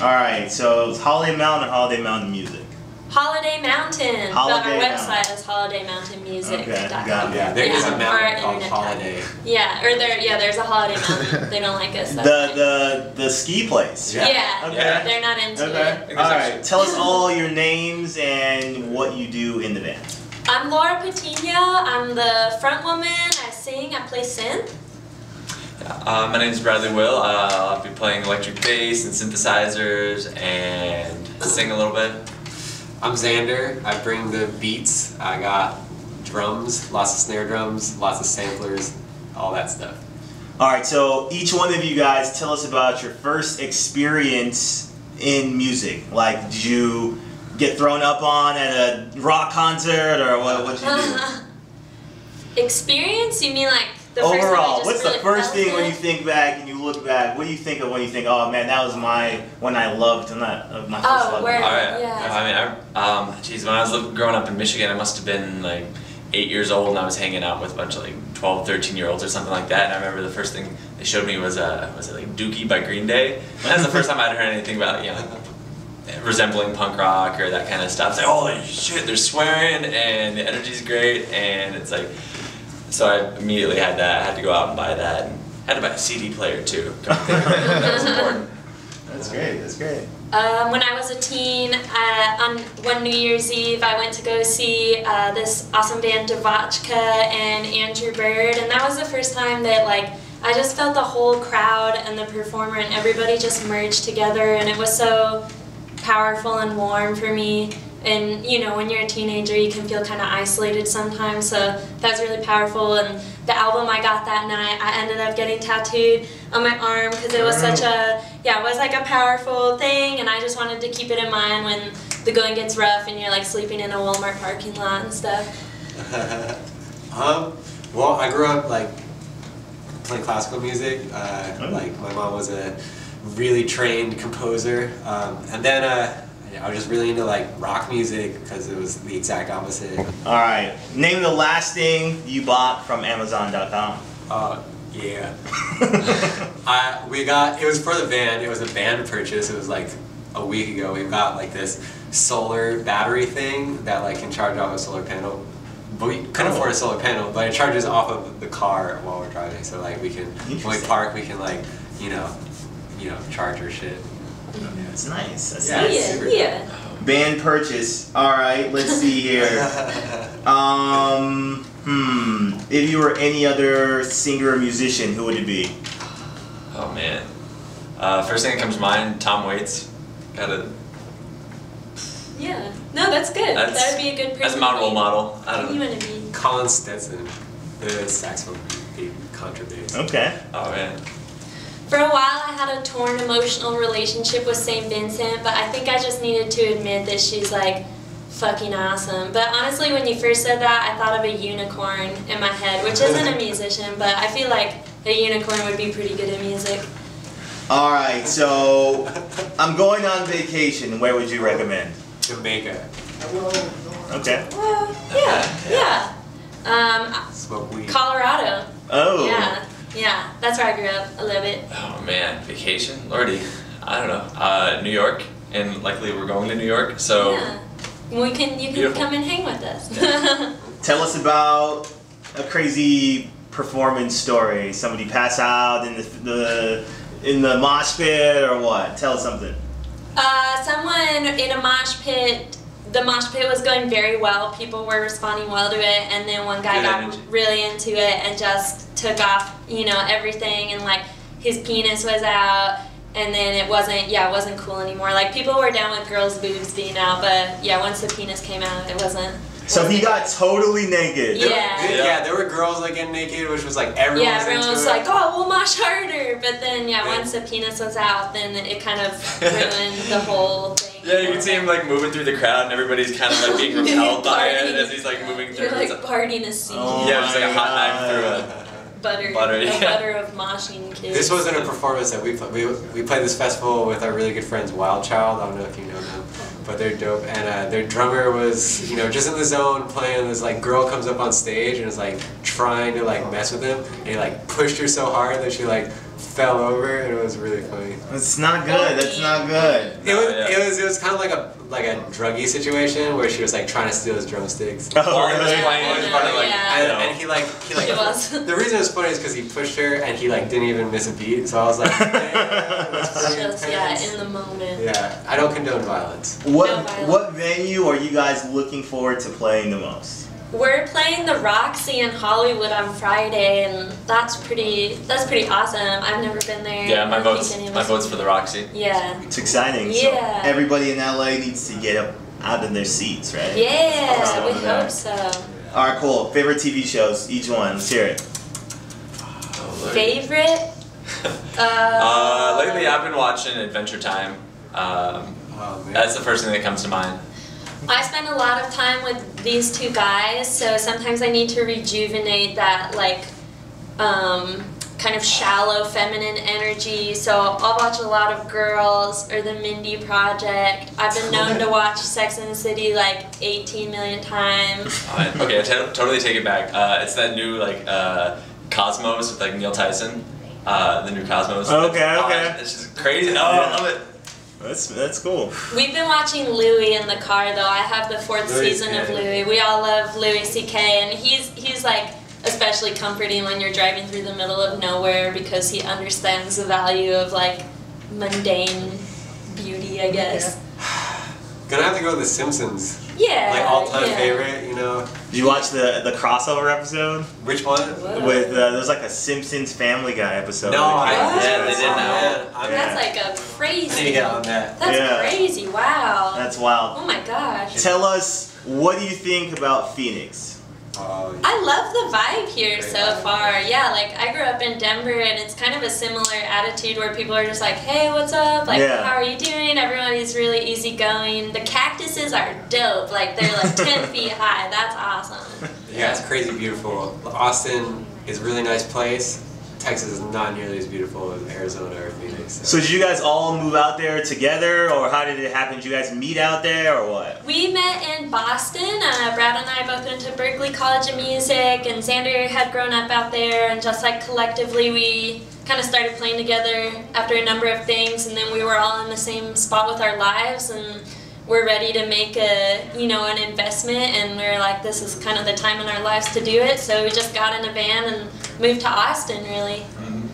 Alright, so it's Holiday Mountain or Holiday Mountain Music? Holiday Mountain. Holiday but our website is holidaymountainmusic.com. Okay, got it. Yeah, there is a mountain called Holiday. Yeah, or there's a Holiday Mountain. They don't like us. The ski place. Yeah. Okay. They're not into it. Alright, tell us all your names and what you do in the band. I'm Laura Patino. I'm the front woman. I sing. I play synth. My name is Bradley Will. I'll be playing electric bass and synthesizers and sing a little bit. I'm Xander. I bring the beats. I got drums, lots of snare drums, lots of samplers, all that stuff. Alright, so each one of you guys tell us about your first experience in music. Like, did you get thrown up on at a rock concert or what'd you do? Experience? You mean like the overall, first time what's really the first thing felt when it? you think back and you look back? What do you think of when you think, oh man, that was when I loved my first love? where? Alright, Yeah. I mean, geez, when I was growing up in Michigan, I must have been like 8 years old, and I was hanging out with a bunch of like 12, 13-year-olds or something like that. And I remember the first thing they showed me was it like Dookie by Green Day? And that's the first time I'd heard anything about, you know, resembling punk rock or that kind of stuff. It's like, holy shit, they're swearing and the energy's great, and it's like, so I immediately had to go out and buy that, and had to buy a CD player too. That was important. That's great, that's great. When I was a teen, on one New Year's Eve, I went to go see this awesome band, Devotchka and Andrew Bird, and that was the first time that like I just felt the whole crowd and the performer and everybody just merged together, and it was so powerful and warm for me. And you know, when you're a teenager, you can feel kind of isolated sometimes, so that was really powerful. And the album I got that night, I ended up getting tattooed on my arm because it was such a, it was like a powerful thing, and I just wanted to keep it in mind when the going gets rough and you're like sleeping in a Walmart parking lot and stuff. Well, I grew up like playing classical music. Like my mom was a really trained composer, and then I was just really into like rock music because it was the exact opposite. Alright, name the last thing you bought from Amazon.com. Yeah. It was for the band. It was a band purchase. It was like a week ago. We got like this solar battery thing that like can charge off a solar panel. But we couldn't afford a solar panel, but it charges off of the car while we're driving. So like we can, when we park, we can like, you know, charge our shit. That's nice. That's Yeah, nice. Yeah. Band purchase. Alright, let's see here. If you were any other singer or musician, who would it be? Oh man. First thing that comes to mind, Tom Waits. Yeah. No, that's good. That would be a good person. That's my role model. I don't You know. want to be? Colin Stetson, the saxophone contrabass. Okay. Oh man. For a while, I had a torn emotional relationship with St. Vincent, but I think I just needed to admit that she's like fucking awesome. But honestly, when you first said that, I thought of a unicorn in my head, which isn't a musician, but I feel like a unicorn would be pretty good at music. Alright, so I'm going on vacation. Where would you recommend? Jamaica. Okay. Well, yeah. Smoke weed. Colorado. Oh. Yeah, that's where I grew up. I love it. Oh man, vacation? Lordy. I don't know. New York, and likely we're going to New York, so. Yeah. You can come and hang with us. Tell us about a crazy performance story. Somebody pass out in the mosh pit or what? Tell us something. Someone in a mosh pit. The mosh pit was going very well. People were responding well to it, and then one guy got really into it and just took off, everything, and like his penis was out, and then it wasn't cool anymore. Like people were down with girls' boobs being out, but yeah, once the penis came out, it wasn't. So he got totally naked. Yeah. There were girls like getting naked, which was like everyone was like, oh, we'll mosh harder. But then, once the penis was out, then it kind of ruined the whole thing. Yeah, you can see him like moving through the crowd, and everybody's kind of like being repelled by it as he's like moving through. You're like parting a scene. Yeah, just like a hot knife through a butter of moshing kids. This wasn't a performance that we played this festival with our really good friends Wild Child. I don't know if you know them, but they're dope. And their drummer was just in the zone playing. This like girl comes up on stage and is like trying to like mess with him, and he like pushed her so hard that she like fell over, and it was really funny. It's not good. That's not good. It was kind of like a druggy situation where she was like trying to steal his drumsticks. Oh, really? And he like the reason it was funny is because he pushed her and he like didn't even miss a beat. So I was like, that's pretty intense. In the moment. Yeah, I don't condone violence. What venue are you guys looking forward to playing the most? We're playing the Roxy in Hollywood on Friday, and that's pretty awesome. I've never been there. Yeah, my vote's for the Roxy. Yeah. It's exciting. Yeah. So everybody in LA needs to get up out of their seats, right? Yeah, we hope so. All right, cool. Favorite TV shows, each one. Let's hear it. Favorite? Lately, I've been watching Adventure Time. That's the first thing that comes to mind. I spend a lot of time with these two guys, so sometimes I need to rejuvenate that like kind of shallow feminine energy. So I'll watch a lot of Girls or the Mindy Project. I've been known to watch Sex and the City like 18 million times. Okay, totally take it back. It's that new like Cosmos with like Neil Tyson. The new Cosmos. Okay. It's just crazy. Oh, I love it. That's cool. We've been watching Louis in the car though. I have the 4th season of Louis. We all love Louis C.K. and he's like especially comforting when you're driving through the middle of nowhere because he understands the value of like mundane beauty, I guess. Yeah. Gonna have to go with The Simpsons. Yeah. Like all-time favorite, you know. Did you watch the crossover episode? Which one? With there was like a Simpsons Family Guy episode. No, they did now. That's like a crazy. I need to get on that. That's crazy. Wow. That's wild. Oh my gosh. Tell us, what do you think about Phoenix? I love the vibe here so far. Yeah, like I grew up in Denver and it's kind of a similar attitude where people are just like, hey, what's up? Like, how are you doing? Everybody's really easygoing. The cactuses are dope. Like they're like 10 feet high. That's awesome. Yeah, it's crazy beautiful. Austin is a really nice place. Texas is not nearly as beautiful as Arizona or Phoenix. So did you guys all move out there together, or how did it happen? Did you guys meet out there, or what? We met in Boston. Brad and I both went to Berklee College of Music, and Xander had grown up out there, and just like collectively we kind of started playing together after a number of things, and then we were all in the same spot with our lives, and we're ready to make an investment, and we were like, this is kind of the time in our lives to do it, so we just got in a van and moved to Austin, really.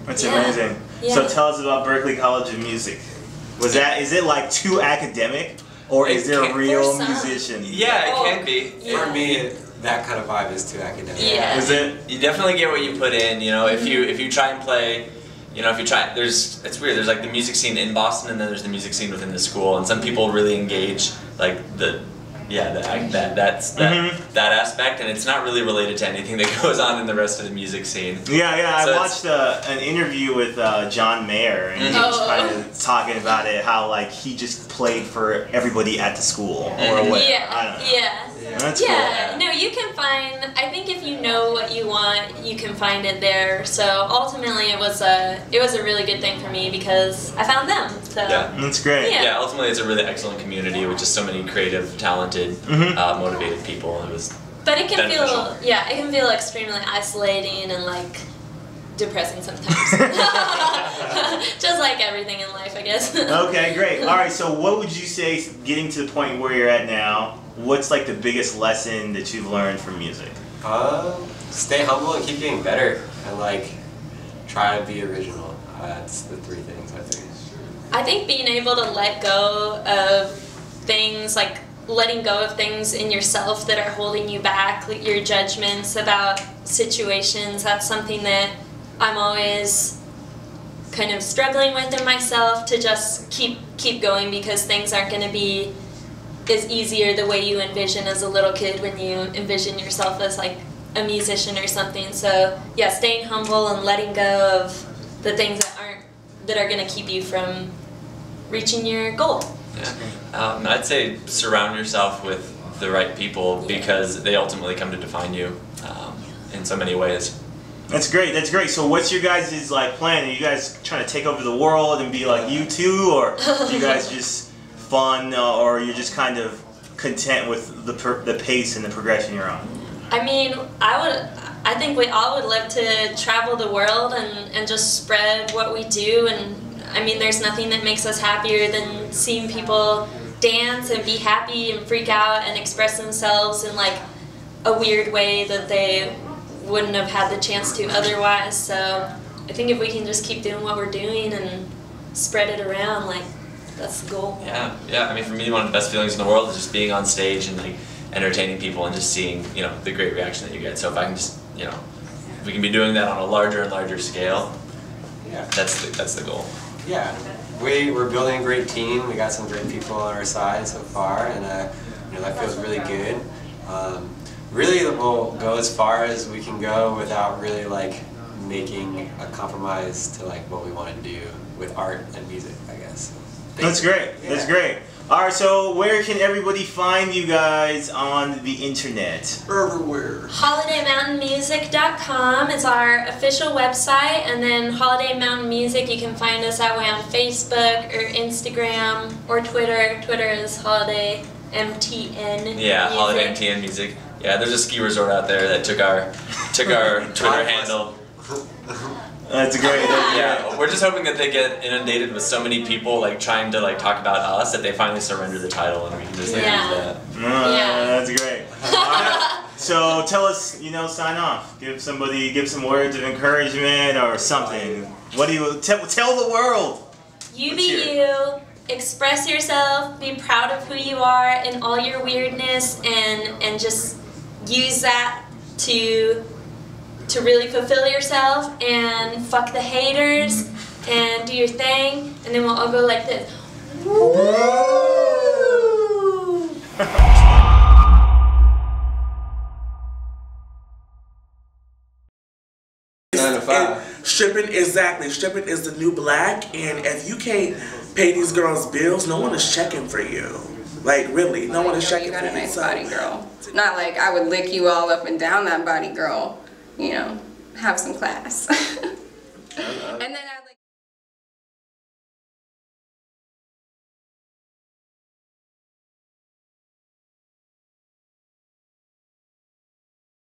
That's amazing. Yeah. So tell us about Berklee College of Music. Is it like too academic, or is there a real musician? Yeah, it can be. For me, that kind of vibe is too academic. Yeah. Is it? You definitely get what you put in. You know, if you try and play. You know, it's weird. There's like the music scene in Boston, and then there's the music scene within the school, and some people really engage like that aspect, and it's not really related to anything that goes on in the rest of the music scene. Yeah. So I watched an interview with John Mayer, and he was kind of talking about it, how like he just played for everybody at the school or whatever. I don't know. Yeah. That's cool. No, you can find, I think if you know what you want, you can find it there. So ultimately it was a really good thing for me because I found them. So yeah. That's great. Yeah, ultimately it's a really excellent community with just so many creative, talented, motivated people. But it can feel extremely isolating and like depressing sometimes. Just like everything in life, I guess. Okay, great. All right, so what would you say, getting to the point where you're at now, what's like the biggest lesson that you've learned from music? Stay humble and keep getting better, and like try to be original. That's the 3 things I think. I think being able to let go of things, like letting go of things in yourself that are holding you back, like your judgments about situations, that's something that I'm always kind of struggling with in myself, to just keep going, because things aren't going to be as easy or the way you envision as a little kid when you envision yourself as like a musician or something. So yeah, staying humble and letting go of the things that are going to keep you from reaching your goal. Yeah. I'd say surround yourself with the right people, because they ultimately come to define you in so many ways. That's great. That's great. So what's your guys' like plan? Are you guys trying to take over the world and be like U2, or you guys just fun, or you're just kind of content with the pace and the progression you're on? I mean, I think we all would love to travel the world and just spread what we do. And I mean, there's nothing that makes us happier than seeing people dance and be happy and freak out and express themselves in like a weird way that they wouldn't have had the chance to otherwise. So I think if we can just keep doing what we're doing and spread it around, like, that's the goal. Yeah, yeah. I mean, for me, one of the best feelings in the world is just being on stage and like entertaining people and just seeing, you know, the great reaction that you get. So if I can just, you know, if we can be doing that on a larger and larger scale, Yeah. that's the goal. Yeah, we're building a great team. We got some great people on our side so far, and you know, that feels really good. Really, we'll go as far as we can go without really like making a compromise to like what we want to do with art and music, I guess. That's great. Yeah. That's great. All right, so where can everybody find you guys on the internet? Everywhere. HolidayMountainMusic.com is our official website, and then Holiday Mountain Music, you can find us that way on Facebook or Instagram or Twitter. Twitter is Holiday MTN. Yeah, Music. Holiday MTN Music. Yeah, there's a ski resort out there that took our Twitter handle. That's great. Yeah, we're just hoping that they get inundated with so many people like trying to like talk about us that they finally surrender the title and we can just like, use that. That's great. All right. So tell us, you know, sign off. Give some words of encouragement or something. What do you tell the world? You Let's be hear it. you. Express yourself. Be proud of who you are and all your weirdness, and just use that to really fulfill yourself and fuck the haters and do your thing, and then we'll all go like this. Woo! 9 to 5. Stripping is the new black, and if you can't pay these girls bills, no one is checking for you. Like, really, no one is checking You for got you. a nice body, girl. Not like I would lick you all up and down that body, girl. You know, have some class. And then